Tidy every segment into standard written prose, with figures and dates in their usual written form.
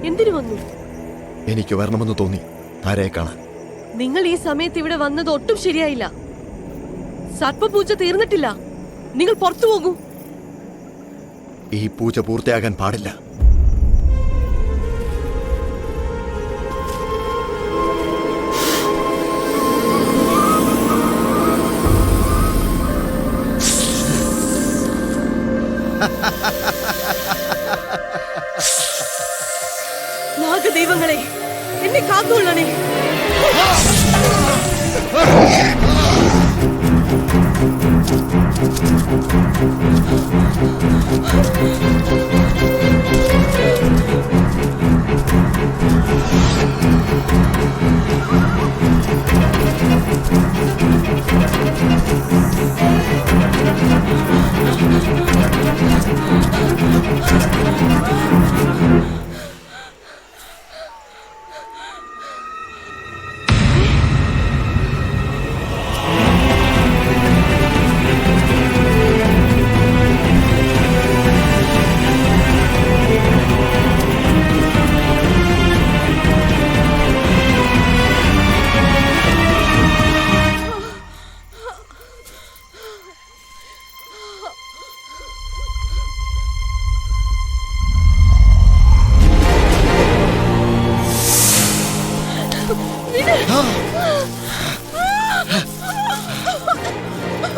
എന്തിനു വന്നു? എനിക്ക് വരണമെന്ന് തോന്നി താരയെ കാണാൻ. നിങ്ങൾ ഈ സമയത്ത് ഇവിടെ വന്നത് ഒട്ടും ശരിയായില്ല. സർപ്പപൂജ തീർന്നിട്ടില്ല. നിങ്ങൾ പുറത്തു പോകൂ. ഈ പൂജ പൂർത്തിയാകാൻ പാടില്ല. നാഗദൈവങ്ങളെ, എന്നെ കാത്തുകൊള്ളണേ.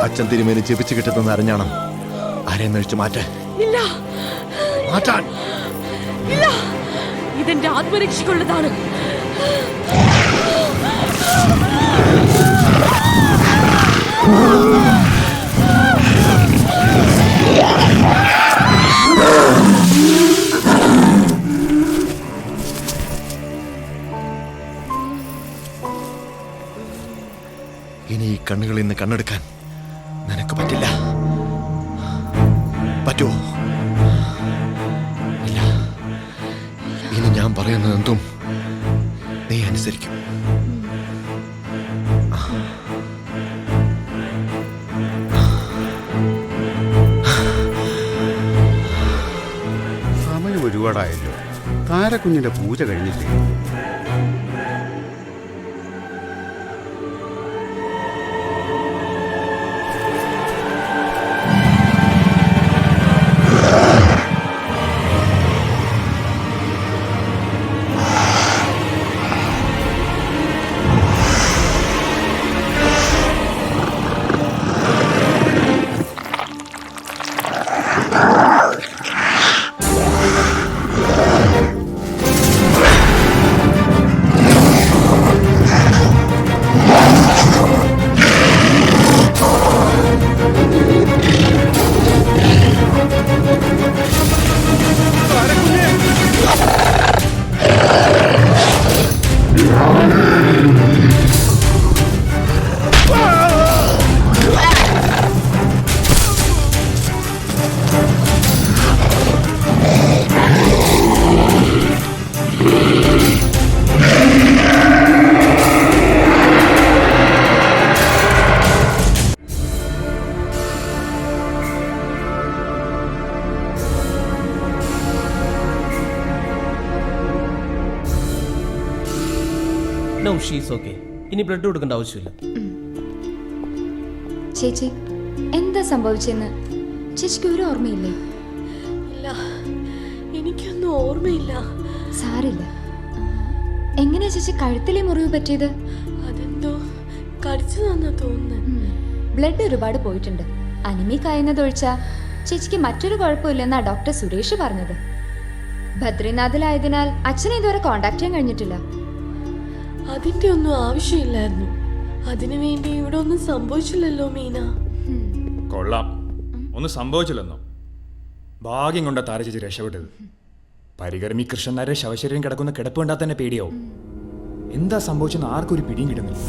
അച്ഛൻ തിരുമേനി ജപിച്ചു കിട്ടുന്ന അരഞ്ഞാണം ആരെയും മേടിച്ചു മാറ്റാൻ. ഇതെന്റെ ആത്മരക്ഷയ്ക്കുള്ളതാണ്. ഇനി ഈ കണ്ണുകളിൽ നിന്ന് കണ്ണെടുക്കാൻ നിനക്ക് പറ്റില്ല. പറ്റുമോ? ഇല്ല. ഇനി ഞാൻ പറയുന്നത് എന്തും നീ അനുസരിക്കും. സമയം ഒരുപാടായല്ലോ. താരക്കുഞ്ഞിന്റെ പൂജ കഴിഞ്ഞില്ലേ? No, she's okay. ഇനി ബ്ലഡ് കൊടുക്കേണ്ട ആവശ്യമില്ല. ചേച്ചി, എന്താ സംഭവിച്ചെന്ന് ചേച്ചിക്ക് ഒരു ഓർമ്മയില്ലേ? ഇല്ല, എനിക്കൊന്നും ഓർമ്മയില്ല. സാരില്ല. എങ്ങനെയാ ചേച്ചി കഴുത്തിലെ മുറിവ് പറ്റിയത്? അതെന്തോ കടിച്ചു തന്നാ തോന്നുന്നു. ബ്ലഡ് ഒരുപാട് പോയിട്ടുണ്ട്. അനിമിക് ആയെന്നതൊഴിച്ചാ ചേച്ചിക്ക് മറ്റൊരു കുഴപ്പമില്ലെന്നാ ഡോക്ടർ സുരേഷ് പറഞ്ഞത്. ബദ്രിനാഥിലായതിനാൽ അച്ഛനെ ഇതുവരെ കോണ്ടാക്ട് ചെയ്യാൻ കഴിഞ്ഞിട്ടില്ല. അതിന്റെ ഒന്നും ആവശ്യമില്ലായിരുന്നു. അതിനുവേണ്ടി ഇവിടെ ഒന്നും സംഭവിച്ചില്ലല്ലോ മീന. കൊള്ളാം, ഒന്നും സംഭവിച്ചില്ലെന്നോ? ഭാഗ്യം കൊണ്ട താരചേച്ചി രക്ഷപ്പെട്ടത്. പരികർമ്മി കൃഷ്ണനാരെ ശവശരീരം കിടക്കുന്ന കിടപ്പ് കണ്ടാൽ തന്നെ പേടിയാവും. എന്താ സംഭവിച്ചെന്ന് ആർക്കും ഒരു പിടിയും കിട്ടുന്നില്ല.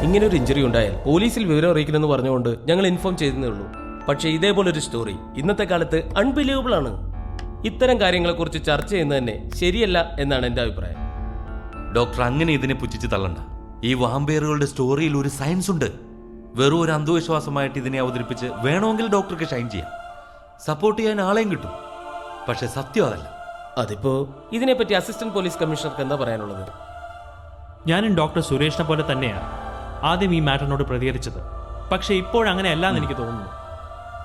ഇങ്ങനൊരു ഇഞ്ചുറി ഉണ്ടായാൽ പോലീസിൽ വിവരം അറിയിക്കണമെന്ന് പറഞ്ഞുകൊണ്ട് ഞങ്ങൾ ഇൻഫോം ചെയ്തേ ഉള്ളൂ. പക്ഷേ ഇതേപോലൊരു സ്റ്റോറി ഇന്നത്തെ കാലത്ത് അൺബിലീവബിൾ ആണ്. ഇത്തരം കാര്യങ്ങളെക്കുറിച്ച് ചർച്ച ചെയ്യുന്നത് തന്നെ ശരിയല്ല എന്നാണ് എൻ്റെ അഭിപ്രായം. ഡോക്ടർ, അങ്ങനെ ഇതിനെ പുച്ഛിച്ച് തള്ളണ്ട. ഈ വാമ്പയറുകളുടെ സ്റ്റോറിയിൽ ഒരു സയൻസ് ഉണ്ട്. വെറും ഒരു അന്ധവിശ്വാസമായിട്ട് ഇതിനെ അവതരിപ്പിച്ച് വേണമെങ്കിൽ ഡോക്ടർക്ക് ഷൈൻ ചെയ്യാം, സപ്പോർട്ട് ചെയ്യാൻ ആളെയും കിട്ടും. പക്ഷെ സത്യം അതല്ല. അതിപ്പോ ഇതിനെപ്പറ്റി അസിസ്റ്റന്റ് പോലീസ് കമ്മീഷണർക്ക് എന്താ പറയാനുള്ളത്? ഞാനും ഡോക്ടർ സുരേഷിനെ പോലെ തന്നെയാണ് ആദ്യം ഈ മാറ്ററിനോട് പ്രതികരിച്ചത്. പക്ഷേ ഇപ്പോഴങ്ങനെയല്ല എന്ന് എനിക്ക് തോന്നുന്നു.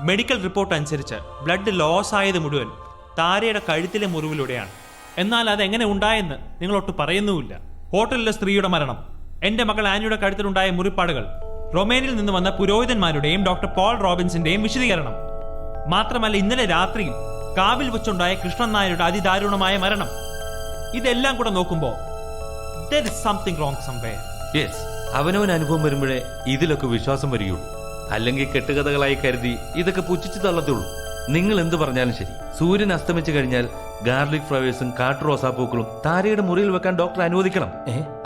മെഡിക്കൽ റിപ്പോർട്ട് അനുസരിച്ച് ബ്ലഡ് ലോസ് ആയത് മുഴുവൻ താരയുടെ കഴുത്തിലെ മുറിവിലൂടെയാണ്. എന്നാൽ അതെങ്ങനെ ഉണ്ടായെന്ന് നിങ്ങളൊട്ട് പറയുന്നുമില്ല. ഹോട്ടലിലെ സ്ത്രീയുടെ മരണം, എൻ്റെ മകൾ ആനിയുടെ കഴുത്തിലുണ്ടായ മുറിപ്പാടുകൾ, റൊമേനിയിൽ നിന്ന് വന്ന പുരോഹിതന്മാരുടെയും ഡോക്ടർ പോൾ റോബിൻസിന്റെയും വിശദീകരണം, മാത്രമല്ല ഇന്നലെ രാത്രിയിൽ കാവിൽ വെച്ചുണ്ടായ കൃഷ്ണൻ നായരുടെ അതിദാരുണമായ മരണം, ഇതെല്ലാം കൂടെ നോക്കുമ്പോൾ there is something wrong somewhere. Yes, അവനവൻ അനുഭവം വരുമ്പോഴേ ഇതിലൊക്കെ വിശ്വാസം വരികയുള്ളൂ. അല്ലെങ്കിൽ കെട്ടുകഥകളായി കരുതി ഇതൊക്കെ പുച്ഛിച്ചു തള്ളത്തുള്ളൂ. നിങ്ങൾ എന്ത് പറഞ്ഞാലും ശരി, സൂര്യൻ അസ്തമിച്ചു കഴിഞ്ഞാൽ ഗാർലിക് ഫ്ലവേഴ്സും കാട്ടു റോസാപ്പൂക്കളും താരയുടെ മുറിയിൽ വെക്കാൻ ഡോക്ടർ അനുവദിക്കണം.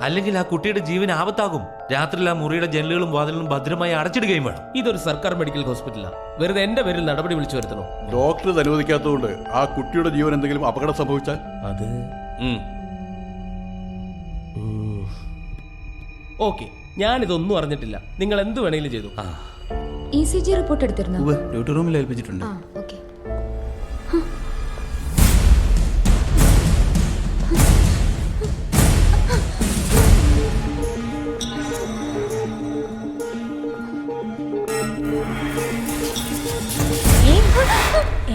അല്ലെങ്കിൽ ആ കുട്ടിയുടെ ജീവൻ ആപത്താകും. രാത്രിയിൽ ആ മുറിയുടെ ജനലുകളും വാതിലുകളും ഭദ്രമായി അടച്ചിടുകയും വേണം. ഇതൊരു സർക്കാർ മെഡിക്കൽ ഹോസ്പിറ്റലാണ്. വെറുതെ എന്റെ പേരിൽ നടപടി വിളിച്ചു വരുത്തണോ? ഡോക്ടർ ഇത് അനുവദിക്കാത്തതുകൊണ്ട് ആ കുട്ടിയുടെ ജീവൻ എന്തെങ്കിലും അപകടം സംഭവിച്ചാൽ അത് ഓക്കെ, ഞാനിതൊന്നും അറിഞ്ഞിട്ടില്ല. നിങ്ങൾ എന്ത് വേണമെങ്കിലും ചെയ്തു. ECG റിപ്പോർട്ട് എടുത്തിരുന്നു. ഡ്യൂട്ടി റൂമിൽ ഏൽപ്പിച്ചിട്ടുണ്ട്. ആ ഓക്കെ.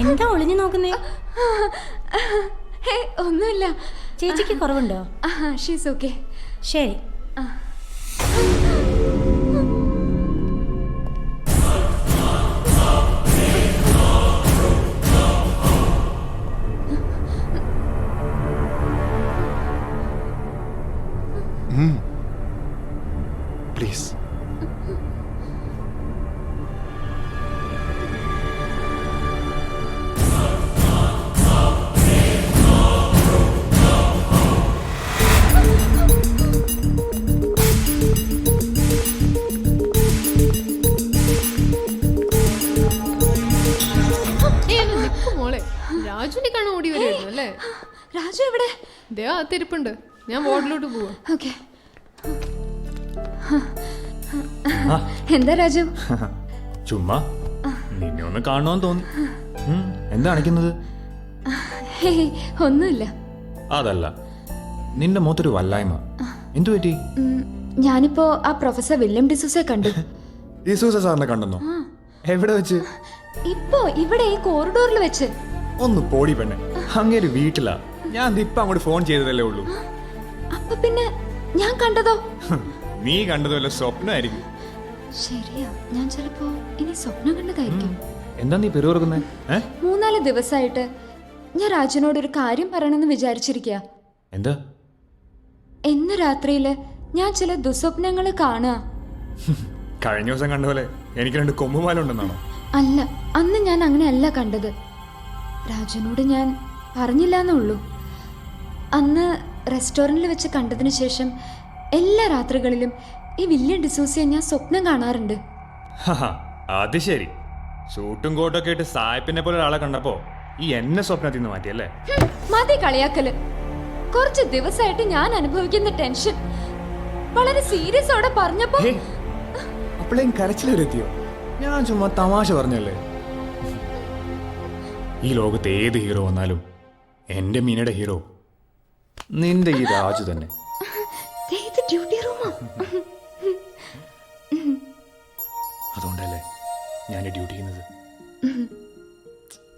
എന്താ ഒളിഞ്ഞു നോക്കുന്നേ? ഒന്നുമില്ല. ചേച്ചിക്ക് കുറവുണ്ടോ? She's okay. ശരി. പ്ലീസ്. മോളെ രാജുവിനെ കാണാൻ ഓടി വരുമായിരുന്നു അല്ലേ? രാജു എവിടെ? ദേ ആ തിരിപ്പുണ്ട്. ഞാൻ വാർഡിലോട്ട് പോവാ. ഓക്കെ. എന്താ രാജു? ചുമ്മാ നിന്നെ ഒന്ന് കാണണമെന്ന് തോന്നി. എന്താ അണിക്കുന്നത്? ഒന്നുമില്ല. അതല്ല, നിന്റെ മുഖത്തൊരു വല്ലായ്മ. എന്തു പറ്റി? ഞാനിപ്പോ ആ പ്രൊഫസർ വില്യം ഡിസൂസെ കണ്ടു. ഡിസൂസ സാറിനെ കണ്ടെന്നോ? എവിടെ വെച്ച്? ഇപ്പോ ഇവിടെ ഈ കോറിഡോറിൽ വെച്ച്. ഒന്ന് പോടി പെണ്ണെ, അങ്ങേര് വീട്ടിലാ. ഞാൻ ഇപ്പൊ അങ്ങോട്ട് ഫോൺ ചെയ്തതല്ലേ ഉള്ളൂ. അപ്പൊ പിന്നെ ഞാൻ കണ്ടതോ? നീ കണ്ടതോ വല്ല സ്വപ്നമായിരിക്കും. ശരിയാ, ഞാൻ ചിലപ്പോ ഇനി സ്വപ്നം കണ്ടതായിരിക്കും. എന്താ നീ പെരുവർക്കുന്നേ? 3-4 ദിവസമായിട്ട് ഞാൻ രാജുനോട് ഒരു കാര്യം പറയണമെന്ന് വിചാരിച്ചിരിക്കുക. എന്താ? ഇന്ന് രാത്രിയില് ഞാൻ ചില ദുസ്വപ്നങ്ങൾ കാണുക. കഴിഞ്ഞ ദിവസം കണ്ട പോലെ എനിക്ക് 2 കൊമ്പുമാലുണ്ടെന്നാണോ? അല്ല, അന്ന് ഞാൻ അങ്ങനെയല്ല കണ്ടത്. രാജുനോട് ഞാൻ പറഞ്ഞില്ല എന്നുള്ളൂ. അന്ന് റെസ്റ്റോറൻറ്റിൽ വെച്ച് കണ്ടതിന് ശേഷം എല്ലാ രാത്രികളിലും ഈ വില്യം ഡിസൂസിയെ ഞാൻ സ്വപ്നം കാണാറുണ്ട്. അത് ശരി. സൂട്ടും കോട്ടൊക്കെ ഇട്ട് സായിപ്പിനെ പോലെ ഒരാളെ കണ്ടപ്പോ ഈ എന്നെ സ്വപ്നത്തിൽ നിന്ന് മാറ്റിയല്ലേ? മതി കളിയാക്കല്. കുറച്ച് ദിവസമായിട്ട് ഞാൻ അനുഭവിക്കുന്ന ടെൻഷൻ വളരെ സീരിയസോടെ പറഞ്ഞപ്പോ അപ്പോഴേക്കും കരച്ചിലെത്തിയോ? ഞാൻ ചുമ്മാ തമാശ പറഞ്ഞല്ലേ. ഈ ലോകത്ത് ഏത് ഹീറോ വന്നാലും എന്റെ മീനയുടെ ഹീറോ നിന്റെ ഈ രാജു തന്നെ. ഡ്യൂട്ടി റൂമാ. അതുകൊണ്ടല്ലേ ഞാൻ ഡ്യൂട്ടി ചെയ്യുന്നത്.